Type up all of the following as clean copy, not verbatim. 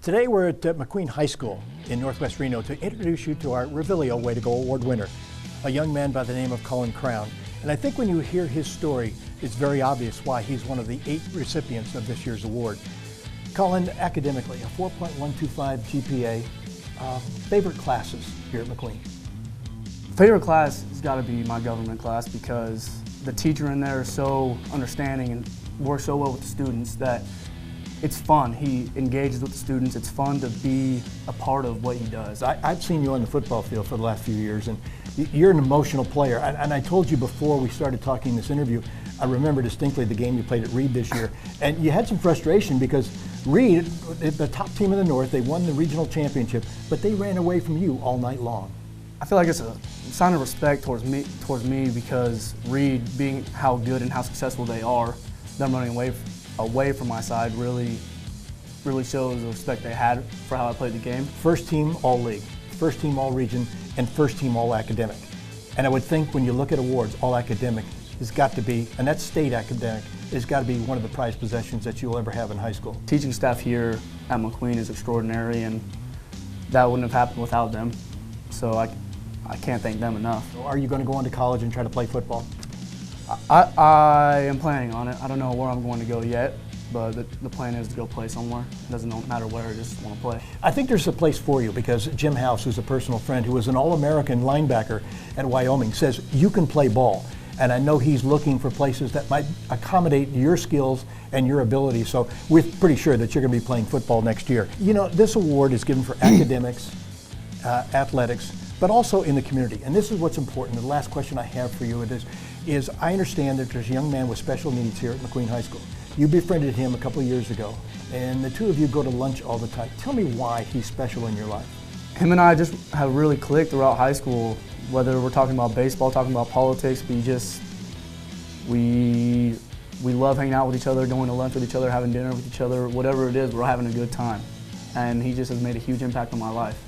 Today we're at Mcqueen High School in Northwest Reno to introduce you to our Reviglio Way to Go Award winner, a young man by the name of Collin. And I think when you hear his story, it's very obvious why he's one of the 8 recipients of this year's award. Collin, academically, a 4.125 GPA, favorite classes here at Mcqueen? Favorite class has got to be my government class because the teacher in there is so understanding and works so well with the students that it's fun. He engages with the students. It's fun to be a part of what he does. I've seen you on the football field for the last few years, and you're an emotional player. And I told you before we started talking in this interview, I remember distinctly the game you played at Reed this year, and you had some frustration because Reed, the top team in the North, they won the regional championship, but they ran away from you all night long. I feel like it's a sign of respect towards me because Reed, being how good and how successful they are, them running away from my side really shows the respect they had for how I played the game. First team all league, first team all region, and first team all academic. And I would think when you look at awards, all academic has got to be, and that's state academic, has got to be one of the prized possessions that you'll ever have in high school. Teaching staff here at Mcqueen is extraordinary, and that wouldn't have happened without them. So I can't thank them enough. So are you going to go on to college and try to play football? I am planning on it. I don't know where I'm going to go yet, but the plan is to go play somewhere. It doesn't matter where, I just want to play. I think there's a place for you because Jim House, who's a personal friend, who was an All-American linebacker at Wyoming, says you can play ball. And I know he's looking for places that might accommodate your skills and your ability. So we're pretty sure that you're going to be playing football next year. You know, this award is given for academics, athletics, but also in the community. And this is what's important. The last question I have for you is I understand that there's a young man with special needs here at Mcqueen High School. You befriended him a couple of years ago, and the two of you go to lunch all the time. Tell me why he's special in your life. Him and I just have really clicked throughout high school, whether we're talking about baseball, talking about politics, we love hanging out with each other, going to lunch with each other, having dinner with each other, whatever it is, we're having a good time. And he just has made a huge impact on my life.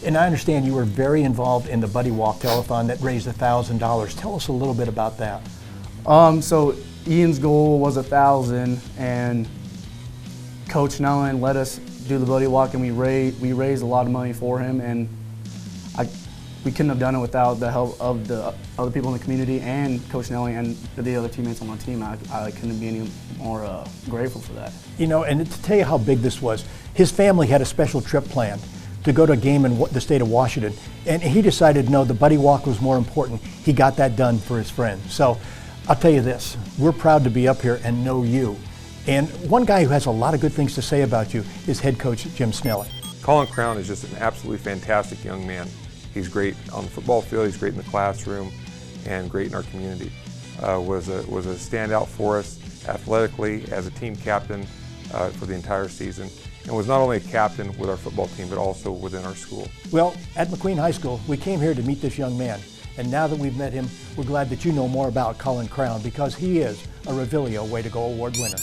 And I understand you were very involved in the Buddy Walk Telethon that raised $1,000. Tell us a little bit about that. So Ian's goal was $1,000, and Coach Nellen let us do the Buddy Walk, and we raised a lot of money for him, and we couldn't have done it without the help of the other people in the community and Coach Nellen and the other teammates on my team. I couldn't be any more grateful for that. You know, and to tell you how big this was, his family had a special trip planned to go to a game in the state of Washington, and he decided no, the Buddy Walk was more important. He got that done for his friend. So I'll tell you this, we're proud to be up here and know you. And one guy who has a lot of good things to say about you is head coach Jim Snelling. Collin is just an absolutely fantastic young man. He's great on the football field, he's great in the classroom, and great in our community. Was a standout for us athletically as a team captain for the entire season, and was not only a captain with our football team, but also within our school. Well, at Mcqueen High School, we came here to meet this young man. And now that we've met him, we're glad that you know more about Collin because he is a Reviglio Way to Go Award winner.